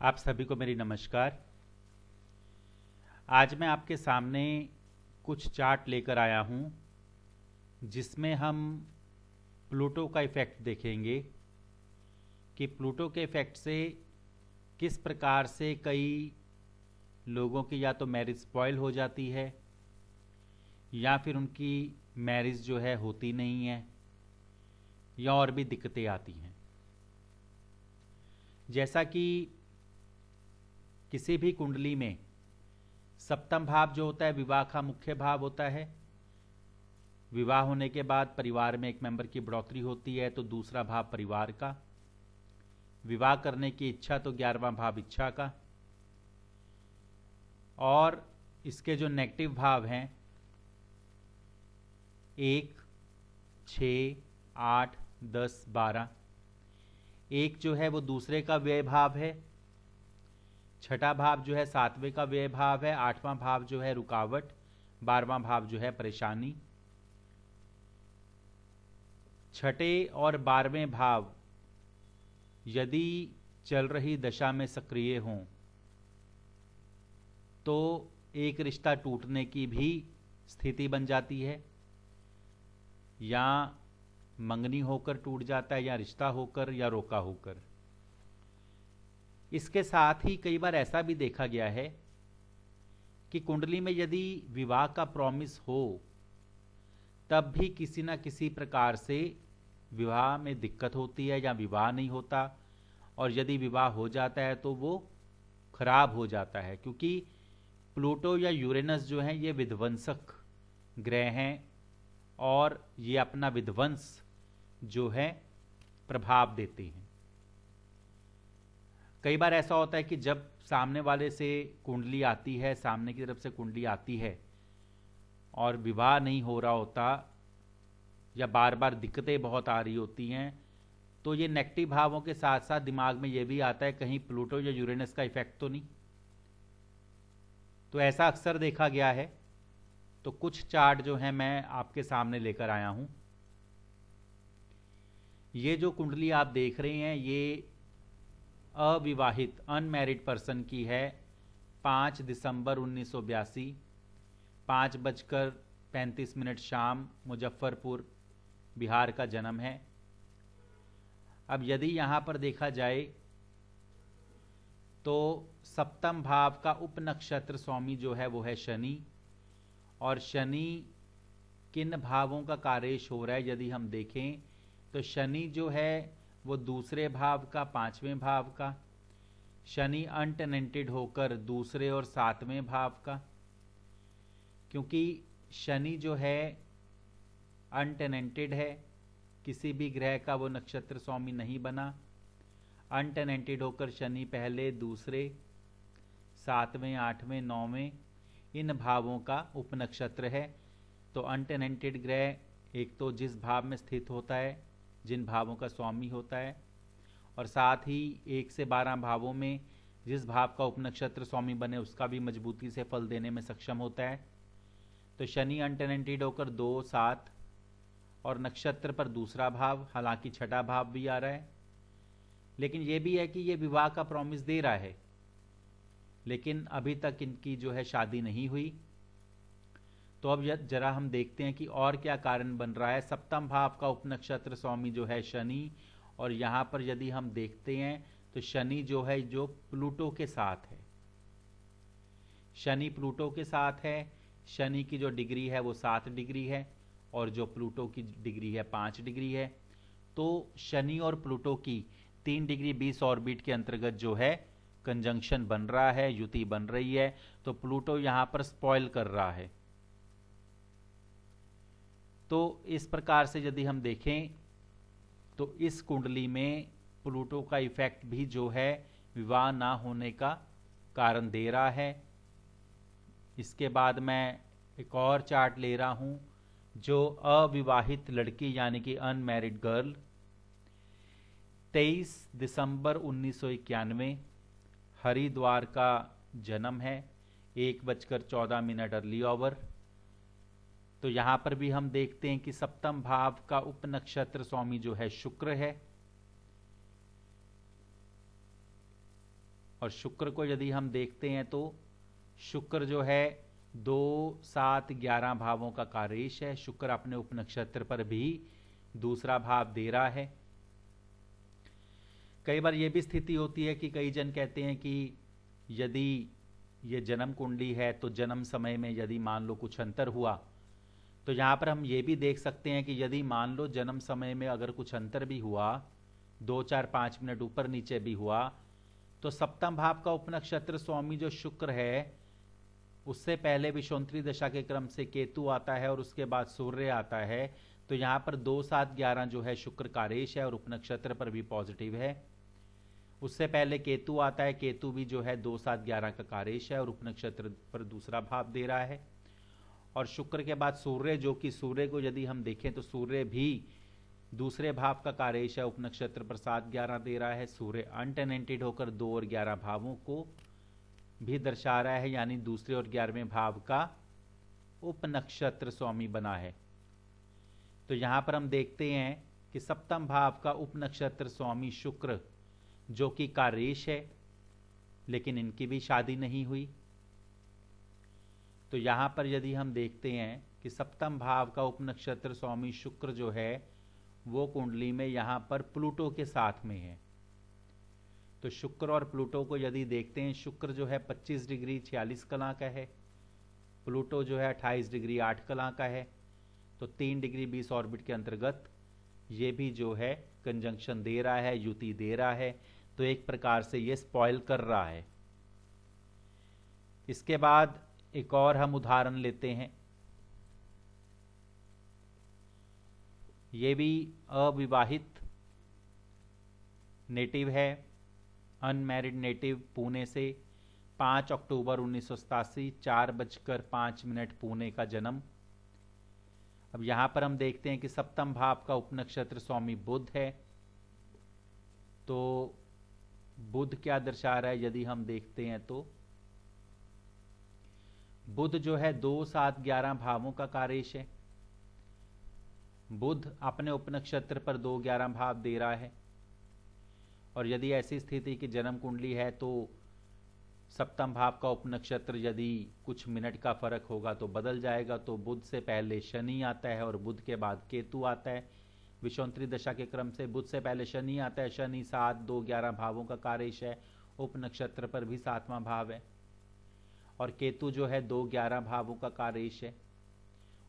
आप सभी को मेरी नमस्कार। आज मैं आपके सामने कुछ चार्ट लेकर आया हूं जिसमें हम प्लूटो का इफ़ेक्ट देखेंगे कि प्लूटो के इफ़ेक्ट से किस प्रकार से कई लोगों की या तो मैरिज स्पॉइल हो जाती है या फिर उनकी मैरिज जो है होती नहीं है या और भी दिक्कतें आती हैं। जैसा कि किसी भी कुंडली में सप्तम भाव जो होता है विवाह का मुख्य भाव होता है। विवाह होने के बाद परिवार में एक मेंबर की बढ़ोतरी होती है तो दूसरा भाव परिवार का, विवाह करने की इच्छा तो 11वां भाव इच्छा का, और इसके जो नेगेटिव भाव हैं 1, 6, 8, 10, 12। एक जो है वो दूसरे का व्यय भाव है, छठा भाव जो है 7वें का व्यय भाव है, 8वां भाव जो है रुकावट, 12वां भाव जो है परेशानी। छठे और 12वें भाव यदि चल रही दशा में सक्रिय हों तो एक रिश्ता टूटने की भी स्थिति बन जाती है, या मंगनी होकर टूट जाता है, या रिश्ता होकर, या रोका होकर। इसके साथ ही कई बार ऐसा भी देखा गया है कि कुंडली में यदि विवाह का प्रॉमिस हो तब भी किसी न किसी प्रकार से विवाह में दिक्कत होती है या विवाह नहीं होता, और यदि विवाह हो जाता है तो वो खराब हो जाता है, क्योंकि प्लूटो या यूरेनस जो हैं ये विध्वंसक ग्रह हैं और ये अपना विध्वंस जो है प्रभाव देते हैं। कई बार ऐसा होता है कि जब सामने वाले से कुंडली आती है, सामने की तरफ से कुंडली आती है और विवाह नहीं हो रहा होता या बार बार दिक्कतें बहुत आ रही होती हैं, तो ये नेगेटिव भावों के साथ साथ दिमाग में ये भी आता है कहीं प्लूटो या यूरेनस का इफेक्ट तो नहीं। तो ऐसा अक्सर देखा गया है। तो कुछ चार्ट जो है मैं आपके सामने लेकर आया हूं। ये जो कुंडली आप देख रहे हैं ये अविवाहित अनमैरिड पर्सन की है। 5 दिसंबर 1982, 5:35 शाम, मुजफ्फरपुर बिहार का जन्म है। अब यदि यहां पर देखा जाए तो सप्तम भाव का उपनक्षत्र स्वामी जो है वो है शनि, और शनि किन भावों का कार्येश हो रहा है यदि हम देखें तो शनि जो है वो दूसरे भाव का, 5वें भाव का, शनि अनटेनेंटेड होकर दूसरे और 7वें भाव का। क्योंकि शनि जो है अनटेनेंटेड है, किसी भी ग्रह का वो नक्षत्र स्वामी नहीं बना। अनटेनेंटेड होकर शनि पहले, दूसरे, 7वें, 8वें, 9वें इन भावों का उपनक्षत्र है। तो अनटेनेंटेड ग्रह एक तो जिस भाव में स्थित होता है, जिन भावों का स्वामी होता है, और साथ ही 1 से 12 भावों में जिस भाव का उपनक्षत्र स्वामी बने उसका भी मजबूती से फल देने में सक्षम होता है। तो शनि अनटेनेंटेड होकर 2, 7 और नक्षत्र पर दूसरा भाव, हालांकि छठा भाव भी आ रहा है, लेकिन यह भी है कि यह विवाह का प्रॉमिस दे रहा है, लेकिन अभी तक इनकी जो है शादी नहीं हुई। तो अब जरा हम देखते हैं कि और क्या कारण बन रहा है। सप्तम भाव का उपनक्षत्र स्वामी जो है शनि, और यहां पर यदि हम देखते हैं तो शनि जो है जो प्लूटो के साथ है, शनि प्लूटो के साथ है। शनि की जो डिग्री है वो 7 डिग्री है और जो प्लूटो की डिग्री है 5 डिग्री है। तो शनि और प्लूटो की 3 डिग्री 20 ऑर्बिट के अंतर्गत जो है कंजंक्शन बन रहा है, युति बन रही है। तो प्लूटो यहां पर स्पॉइल कर रहा है। तो इस प्रकार से यदि हम देखें तो इस कुंडली में प्लूटो का इफेक्ट भी जो है विवाह ना होने का कारण दे रहा है। इसके बाद मैं एक और चार्ट ले रहा हूं जो अविवाहित लड़की यानी कि अनमैरिड गर्ल, 23 दिसंबर 1991 हरिद्वार का जन्म है, 1:14 अर्ली ऑवर। तो यहां पर भी हम देखते हैं कि सप्तम भाव का उपनक्षत्र स्वामी जो है शुक्र है, और शुक्र को यदि हम देखते हैं तो शुक्र जो है 2, 7, 11 भावों का कारेश है। शुक्र अपने उपनक्षत्र पर भी दूसरा भाव दे रहा है। कई बार यह भी स्थिति होती है कि कई जन कहते हैं कि यदि ये जन्म कुंडली है तो जन्म समय में यदि मान लो कुछ अंतर हुआ, तो यहां पर हम ये भी देख सकते हैं कि यदि मान लो जन्म समय में अगर कुछ अंतर भी हुआ, 2, 4, 5 मिनट ऊपर नीचे भी हुआ, तो सप्तम भाव का उपनक्षत्र स्वामी जो शुक्र है, उससे पहले विषुवंतरी दशा के क्रम से केतु आता है और उसके बाद सूर्य आता है। तो यहां पर 2, 7, 11 जो है शुक्र कारेश है और उपनक्षत्र पर भी पॉजिटिव है। उससे पहले केतु आता है, केतु भी जो है 2, 7, 11 का कारेश है और उपनक्षत्र पर दूसरा भाव दे रहा है। और शुक्र के बाद सूर्य, जो कि सूर्य को यदि हम देखें तो सूर्य भी दूसरे भाव का कारेश है, उपनक्षत्र पर 7, 11 दे रहा है। सूर्य अनटेनेंटेड होकर 2 और 11 भावों को भी दर्शा रहा है, यानी दूसरे और 11वें भाव का उपनक्षत्र स्वामी बना है। तो यहां पर हम देखते हैं कि सप्तम भाव का उपनक्षत्र स्वामी शुक्र जो कि कारेश है, लेकिन इनकी भी शादी नहीं हुई। तो यहां पर यदि हम देखते हैं कि सप्तम भाव का उपनक्षत्र स्वामी शुक्र जो है वो कुंडली में यहां पर प्लूटो के साथ में है। तो शुक्र और प्लूटो को यदि देखते हैं, शुक्र जो है 25 डिग्री 46 कला का है, प्लूटो जो है 28 डिग्री 8 कला का है। तो 3 डिग्री 20 ऑर्बिट के अंतर्गत ये भी जो है कंजंक्शन दे रहा है, युति दे रहा है। तो एक प्रकार से ये स्पॉइल कर रहा है। इसके बाद एक और हम उदाहरण लेते हैं। ये भी अविवाहित नेटिव है, अनमैरिड नेटिव, पुणे से, 5 अक्टूबर 1987, 4:05 पुणे का जन्म। अब यहां पर हम देखते हैं कि सप्तम भाव का उपनक्षत्र स्वामी बुध है। तो बुध क्या दर्शा रहा है यदि हम देखते हैं तो बुध जो है 2, 7, 11 भावों का कारेश है। बुध अपने उपनक्षत्र पर 2, 11 भाव दे रहा है। और यदि ऐसी स्थिति की जन्म कुंडली है तो सप्तम भाव का उपनक्षत्र यदि कुछ मिनट का फर्क होगा तो बदल जाएगा। तो बुध से पहले शनि आता है और बुध के बाद केतु आता है। विषुवंतरी दशा के क्रम से बुध से पहले शनि आता है। शनि 7, 2, 11 भावों का कारेश है, उपनक्षत्र पर भी 7वां भाव है। और केतु जो है 2, 11 भावों का कारेश है,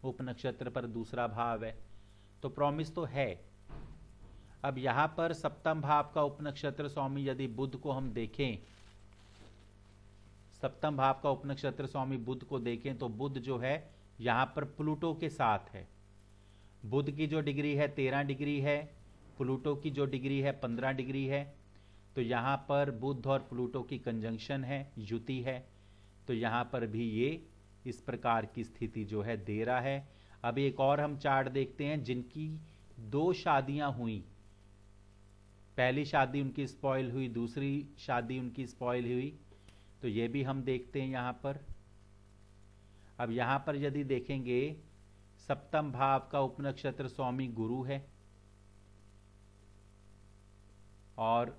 उपनक्षत्र पर दूसरा भाव है। तो प्रॉमिस तो है। अब यहां पर सप्तम भाव का उपनक्षत्र स्वामी यदि बुध को हम देखें, सप्तम भाव का उपनक्षत्र स्वामी बुध को देखें तो बुध जो है यहां पर प्लूटो के साथ है। बुध की जो डिग्री है 13 डिग्री है, प्लूटो की जो डिग्री है 15 डिग्री है। तो यहां पर बुध और प्लूटो की कंजंक्शन है, युति है। तो यहां पर भी ये इस प्रकार की स्थिति जो है दे रहा है। अब एक और हम चार्ट देखते हैं जिनकी 2 शादियां हुई। पहली शादी उनकी स्पॉइल हुई, दूसरी शादी उनकी स्पॉइल हुई। तो ये भी हम देखते हैं यहां पर। अब यहां पर यदि देखेंगे, सप्तम भाव का उपनक्षत्र स्वामी गुरु है और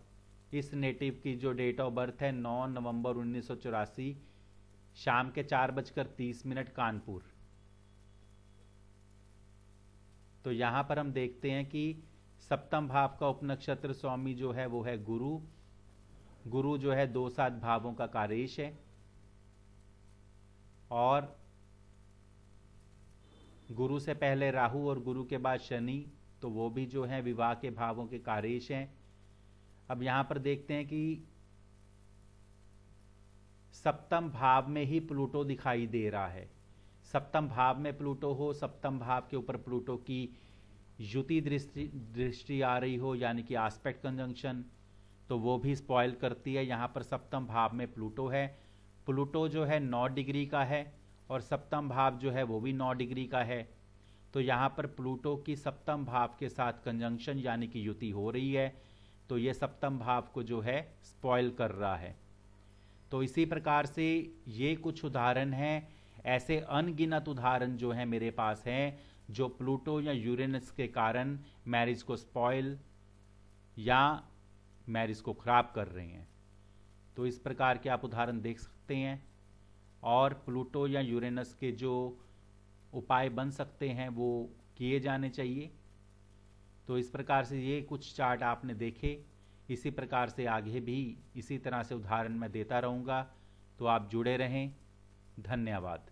इस नेटिव की जो डेट ऑफ बर्थ है 9 नवंबर 1984, शाम के 4:30 कानपुर। तो यहां पर हम देखते हैं कि सप्तम भाव का उपनक्षत्र स्वामी जो है वो है गुरु। गुरु जो है 2, 7 भावों का कारेश है और गुरु से पहले राहु और गुरु के बाद शनि, तो वो भी जो है विवाह के भावों के कारेश हैं। अब यहां पर देखते हैं कि सप्तम भाव में ही प्लूटो दिखाई दे रहा है। सप्तम भाव में प्लूटो हो, सप्तम भाव के ऊपर प्लूटो की युति दृष्टि आ रही हो, यानी कि आस्पेक्ट कंजंक्शन, तो वो भी स्पॉइल करती है। यहां पर सप्तम भाव में प्लूटो है। प्लूटो जो है 9 डिग्री का है और सप्तम भाव जो है वो भी 9 डिग्री का है। तो यहां पर प्लूटो की सप्तम भाव के साथ कंजंक्शन यानी कि युति हो रही है। तो ये सप्तम भाव को जो है स्पॉइल कर रहा है। तो इसी प्रकार से ये कुछ उदाहरण हैं, ऐसे अनगिनत उदाहरण जो हैं मेरे पास हैं, जो प्लूटो या यूरेनस के कारण मैरिज को स्पॉइल या मैरिज को खराब कर रहे हैं। तो इस प्रकार के आप उदाहरण देख सकते हैं। और प्लूटो या यूरेनस के जो उपाय बन सकते हैं वो किए जाने चाहिए। तो इस प्रकार से ये कुछ चार्ट आपने देखे। इसी प्रकार से आगे भी इसी तरह से उदाहरण मैं देता रहूँगा, तो आप जुड़े रहें। धन्यवाद।